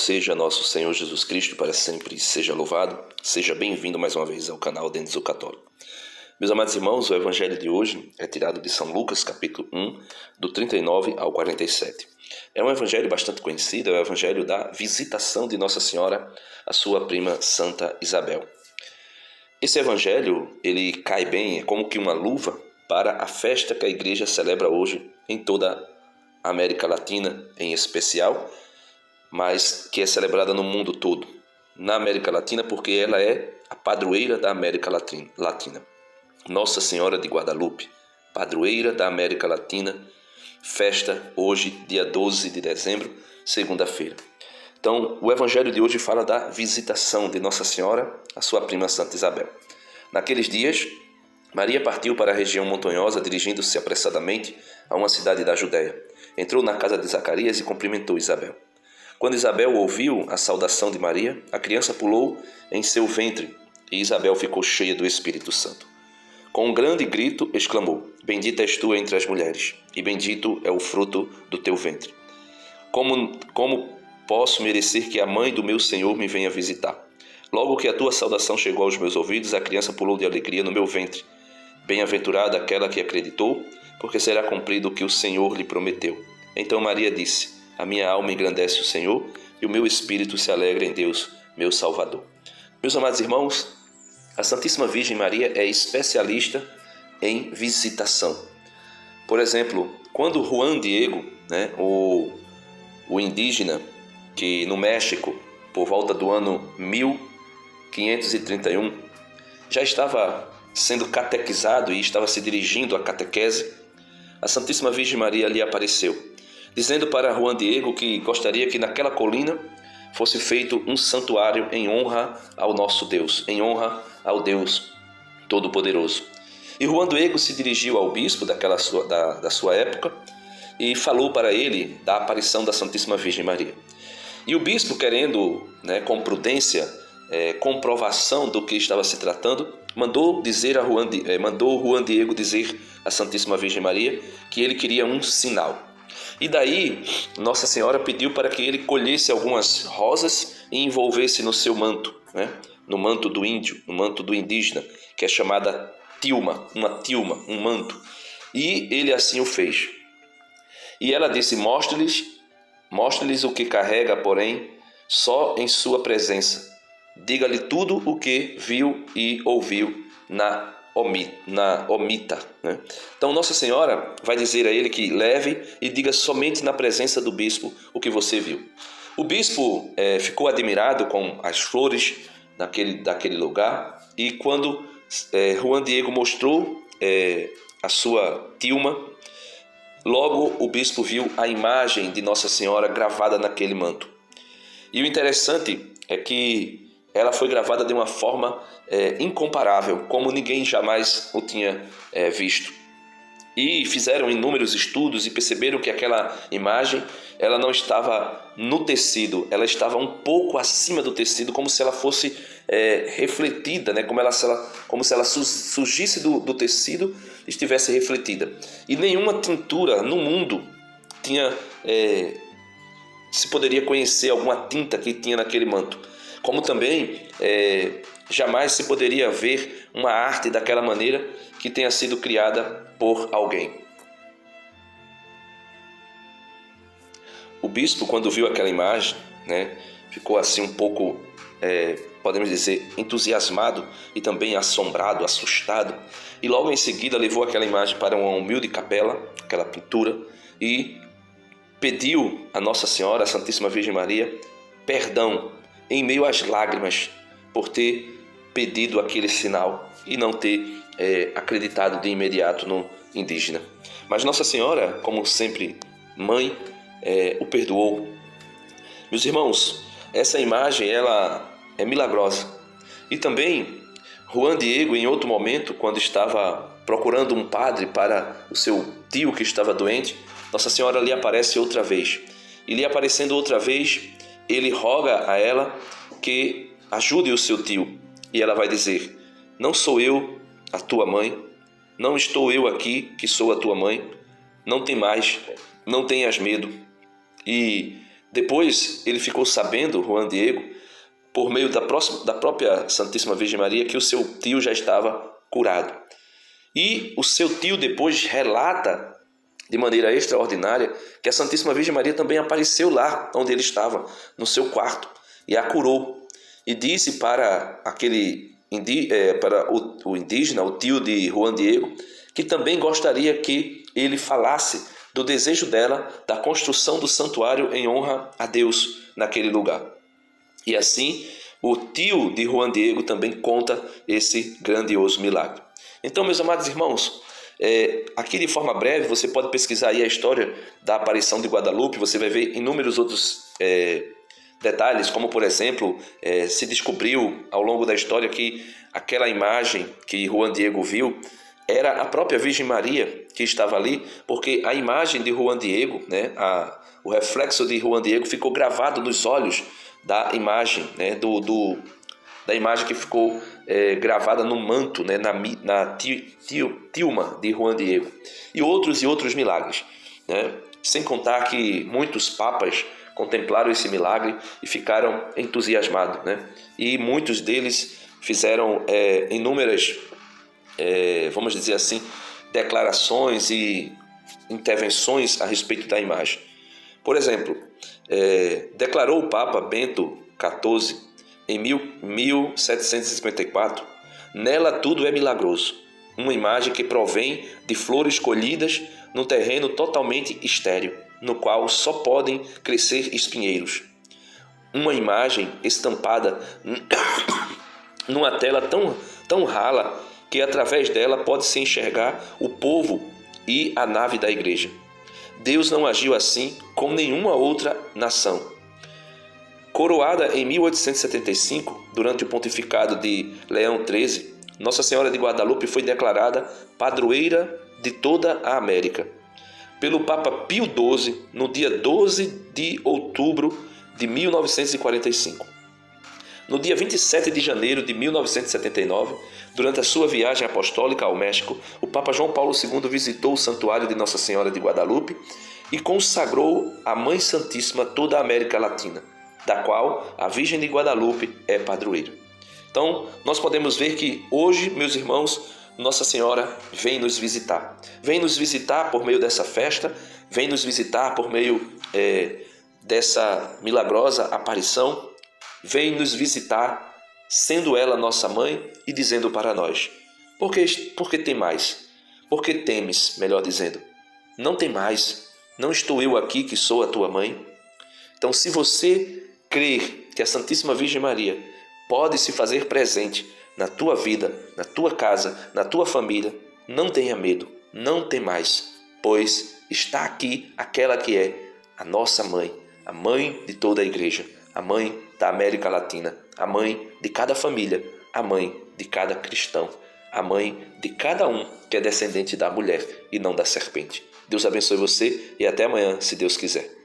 seja nosso Senhor Jesus Cristo, para sempre seja louvado. Seja bem-vindo mais uma vez ao canal Denso Católico. Meus amados irmãos, o evangelho de hoje é tirado de São Lucas, capítulo 1, do 39 ao 47. É um evangelho bastante conhecido, é o evangelho da visitação de Nossa Senhora à sua prima Santa Isabel. Esse evangelho, ele cai bem, é como que uma luva para a festa que a igreja celebra hoje em toda a América Latina, em especial, mas que é celebrada no mundo todo. Na América Latina, porque ela é a padroeira da América Latina. Nossa Senhora de Guadalupe, padroeira da América Latina, festa hoje, dia 12 de dezembro, segunda-feira. Então, o evangelho de hoje fala da visitação de Nossa Senhora à sua prima Santa Isabel. Naqueles dias, Maria partiu para a região montanhosa, dirigindo-se apressadamente a uma cidade da Judéia. Entrou na casa de Zacarias e cumprimentou Isabel. Quando Isabel ouviu a saudação de Maria, a criança pulou em seu ventre e Isabel ficou cheia do Espírito Santo. Com um grande grito, exclamou: Bendita és tu entre as mulheres, e bendito é o fruto do teu ventre. Como posso merecer que a mãe do meu Senhor me venha visitar? Logo que a tua saudação chegou aos meus ouvidos, a criança pulou de alegria no meu ventre. Bem-aventurada aquela que acreditou, porque será cumprido o que o Senhor lhe prometeu. Então Maria disse: A minha alma engrandece o Senhor, e o meu espírito se alegra em Deus, meu Salvador. Meus amados irmãos, a Santíssima Virgem Maria é especialista em visitação. Por exemplo, quando Juan Diego, o indígena, que no México, por volta do ano 1531, já estava sendo catequizado e estava se dirigindo à catequese, a Santíssima Virgem Maria lhe apareceu, dizendo para Juan Diego que gostaria que naquela colina fosse feito um santuário em honra ao nosso Deus, em honra ao Deus Todo-Poderoso. E Juan Diego se dirigiu ao bispo da sua época e falou para ele da aparição da Santíssima Virgem Maria. E o bispo, querendo, com prudência, comprovação do que estava se tratando, mandou Juan Diego dizer à Santíssima Virgem Maria que ele queria um sinal. E daí Nossa Senhora pediu para que ele colhesse algumas rosas e envolvesse no seu manto, no manto do índio, no manto do indígena, que é chamada tilma, um manto. E ele assim o fez. E ela disse: Mostre-lhes o que carrega, porém, só em sua presença. Diga-lhe tudo o que viu e ouviu na omita. Então Nossa Senhora vai dizer a ele que leve e diga somente na presença do bispo o que você viu. O bispo ficou admirado com as flores daquele lugar, e quando Juan Diego mostrou a sua tilma, logo o bispo viu a imagem de Nossa Senhora gravada naquele manto. E o interessante é que ela foi gravada de uma forma incomparável, como ninguém jamais o tinha visto. E fizeram inúmeros estudos e perceberam que aquela imagem, ela não estava no tecido, ela estava um pouco acima do tecido, como se ela fosse refletida, como se ela surgisse do tecido e estivesse refletida. E nenhuma tintura no mundo se poderia conhecer alguma tinta que tinha naquele manto. Como também jamais se poderia ver uma arte daquela maneira que tenha sido criada por alguém. O bispo, quando viu aquela imagem, ficou assim um pouco, podemos dizer, entusiasmado e também assombrado, assustado. E logo em seguida levou aquela imagem para uma humilde capela, aquela pintura, e pediu a Nossa Senhora, a Santíssima Virgem Maria, perdão em meio às lágrimas por ter pedido aquele sinal e não ter acreditado de imediato no indígena. Mas Nossa Senhora, como sempre mãe, o perdoou. Meus irmãos, essa imagem ela é milagrosa. E também Juan Diego, em outro momento, quando estava procurando um padre para o seu tio que estava doente, Nossa Senhora lhe aparece outra vez. E lhe aparecendo outra vez, ele roga a ela que ajude o seu tio. E ela vai dizer: Não sou eu a tua mãe, não estou eu aqui que sou a tua mãe, não tenhas medo. E Depois ele ficou sabendo, Juan Diego, por meio da própria Santíssima Virgem Maria, que o seu tio já estava curado. E o seu tio depois relata de maneira extraordinária que a Santíssima Virgem Maria também apareceu lá onde ele estava, no seu quarto, e a curou. E disse para o indígena, o tio de Juan Diego, que também gostaria que ele falasse do desejo dela da construção do santuário em honra a Deus naquele lugar. E assim, o tio de Juan Diego também conta esse grandioso milagre. Então, meus amados irmãos, aqui de forma breve, você pode pesquisar aí a história da aparição de Guadalupe, você vai ver inúmeros outros detalhes, como por exemplo, se descobriu ao longo da história que aquela imagem que Juan Diego viu era a própria Virgem Maria que estava ali, porque a imagem de Juan Diego, né, o reflexo de Juan Diego ficou gravado nos olhos da imagem, né, da imagem que ficou gravada no manto, né, na tilma de Juan Diego, e outros milagres, né? Sem contar que muitos papas contemplaram esse milagre e ficaram entusiasmados, né? E muitos deles fizeram inúmeras, vamos dizer assim, declarações e intervenções a respeito da imagem. Por exemplo, declarou o Papa Bento XIV em 1754, nela tudo é milagroso, uma imagem que provém de flores colhidas num terreno totalmente estéril, no qual só podem crescer espinheiros. Uma imagem estampada numa tela tão rala que através dela pode-se enxergar o povo e a nave da igreja. Deus não agiu assim com nenhuma outra nação. Coroada em 1875, durante o pontificado de Leão XIII, Nossa Senhora de Guadalupe foi declarada padroeira de toda a América pelo Papa Pio XII no dia 12 de outubro de 1945. No dia 27 de janeiro de 1979, durante a sua viagem apostólica ao México, o Papa João Paulo II visitou o Santuário de Nossa Senhora de Guadalupe e consagrou à Mãe Santíssima toda a América Latina, da qual a Virgem de Guadalupe é padroeira. Então, nós podemos ver que hoje, meus irmãos, Nossa Senhora vem nos visitar. Vem nos visitar por meio dessa festa, vem nos visitar por meio dessa milagrosa aparição, vem nos visitar sendo ela nossa mãe e dizendo para nós: por que tem mais? Por que temes, melhor dizendo? Não tem mais. Não estou eu aqui que sou a tua mãe? Então, se você crer que a Santíssima Virgem Maria pode se fazer presente na tua vida, na tua casa, na tua família, não tenha medo, não tem mais, pois está aqui aquela que é a nossa mãe, a mãe de toda a igreja, a mãe da América Latina, a mãe de cada família, a mãe de cada cristão, a mãe de cada um que é descendente da mulher e não da serpente. Deus abençoe você e até amanhã, se Deus quiser.